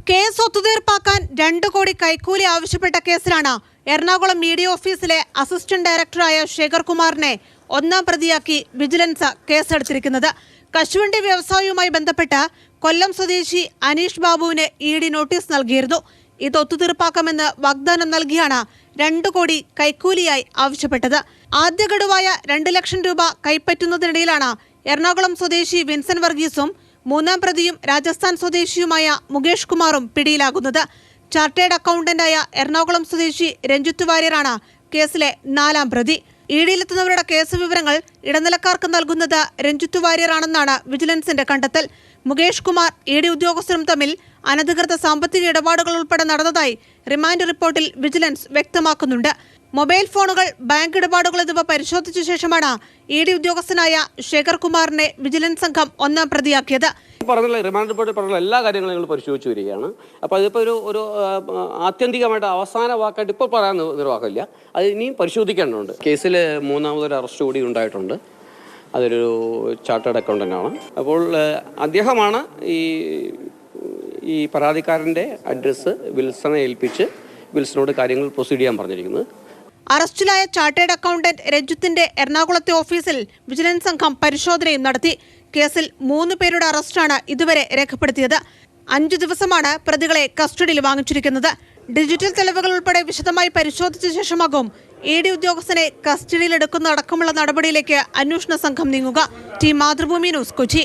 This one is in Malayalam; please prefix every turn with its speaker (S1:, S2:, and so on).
S1: കേസ് ഒത്തുതീർപ്പാക്കാൻ 2 കോടി കൈക്കൂലി ആവശ്യപ്പെട്ട കേസിലാണ് എറണാകുളം മീഡിയ ഓഫീസിലെ അസിസ്റ്റന്റ് ഡയറക്ടറായ ശേഖർ കുമാറിനെ ഒന്നാം പ്രതിയാക്കി വിജിലൻസ് കേസെടുത്തിരിക്കുന്നത്. കശുവണ്ടി വ്യവസായവുമായി ബന്ധപ്പെട്ട് കൊല്ലം സ്വദേശി അനീഷ് ബാബുവിന് ഇഡി നോട്ടീസ് നൽകിയിരുന്നു. ഇത് ഒത്തുതീർപ്പാക്കാമെന്ന് വാഗ്ദാനം നൽകിയാണ് 2 കോടി കൈക്കൂലിയായി ആവശ്യപ്പെട്ടത്. ആദ്യ ഗഡുവായ 2 ലക്ഷം രൂപ കൈപ്പറ്റുന്നതിനിടയിലാണ് എറണാകുളം സ്വദേശി വിൻസൻ വർഗീസും മൂന്നാം പ്രതിയും രാജസ്ഥാൻ സ്വദേശിയുമായ മുകേഷ് കുമാറും പിടിയിലാകുന്നത്. ചാർട്ടേഡ് അക്കൗണ്ടന്റായ എറണാകുളം സ്വദേശി രഞ്ജിത്ത് വാര്യരാണ് കേസിലെ 4ാം പ്രതി. ഇഡിയിലെത്തുന്നവരുടെ കേസ് വിവരങ്ങൾ ഇടനിലക്കാർക്ക് നൽകുന്നത് രഞ്ജിത്ത് വാര്യരാണെന്നാണ് വിജിലൻസിന്റെ കണ്ടെത്തൽ. മുകേഷ് കുമാർ ഇഡി ഉദ്യോഗസ്ഥരും തമ്മിൽ അനധികൃത സാമ്പത്തിക ഇടപാടുകൾ ഉൾപ്പെടെ നടന്നതായി റിമാൻഡ് റിപ്പോർട്ടിൽ വിജിലൻസ് വ്യക്തമാക്കുന്നുണ്ട്. മൊബൈൽ ഫോണുകൾ, ബാങ്ക് ഇടപാടുകൾ എന്നിവ പരിശോധിച്ച ശേഷമാണ് ഇഡി ഉദ്യോഗസ്ഥനായ ശേഖർ കുമാറിനെ വിജിലൻസ് സംഘം ഒന്നാം പ്രതിയാക്കിയത്.
S2: റിമാൻഡ് റിപ്പോർട്ടിൽ പറഞ്ഞ എല്ലാ കാര്യങ്ങളും ഞങ്ങൾ പരിശോധിച്ചു വരികയാണ്. അപ്പോൾ അതിപ്പോൾ ഒരു ആത്യന്തികമായിട്ട് അവസാന വാക്കായിട്ട് ഇപ്പോൾ പറയാൻ നിർവാഹമില്ല, അത് ഇനിയും പരിശോധിക്കേണ്ടതുണ്ട്. കേസിൽ 3ാമതൊരു അറസ്റ്റ് കൂടി ഉണ്ടായിട്ടുണ്ട്. അതൊരു ചാർട്ടേഡ് അക്കൗണ്ടൻ്റാണ്. അപ്പോൾ അദ്ദേഹമാണ് ഈ പരാതിക്കാരൻ്റെ അഡ്രസ്സ് വിൽസനെ ഏൽപ്പിച്ച് വിൽസനോട് കാര്യങ്ങൾ പ്രൊസീഡ് ചെയ്യാൻ പറഞ്ഞിരിക്കുന്നത്.
S1: അറസ്റ്റിലായ ചാർട്ടേഡ് അക്കൗണ്ടന്റ് രഞ്ജിത്തിന്റെ എറണാകുളത്തെ ഓഫീസിൽ വിജിലൻസ് സംഘം പരിശോധനയും നടത്തി. കേസിൽ 3 പേരുടെ അറസ്റ്റാണ് ഇതുവരെ രേഖപ്പെടുത്തിയത്. 5 ദിവസമാണ് പ്രതികളെ കസ്റ്റഡിയിൽ വാങ്ങിച്ചിരിക്കുന്നത്. ഡിജിറ്റൽ തെളിവുകൾ ഉൾപ്പെടെ വിശദമായി പരിശോധിച്ച ശേഷമാകും ഇഡി ഉദ്യോഗസ്ഥനെ കസ്റ്റഡിയിലെടുക്കുന്ന അടക്കമുള്ള നടപടിയിലേക്ക് അന്വേഷണ സംഘം നീങ്ങുക. Team Mathrubhumi news, Kochi.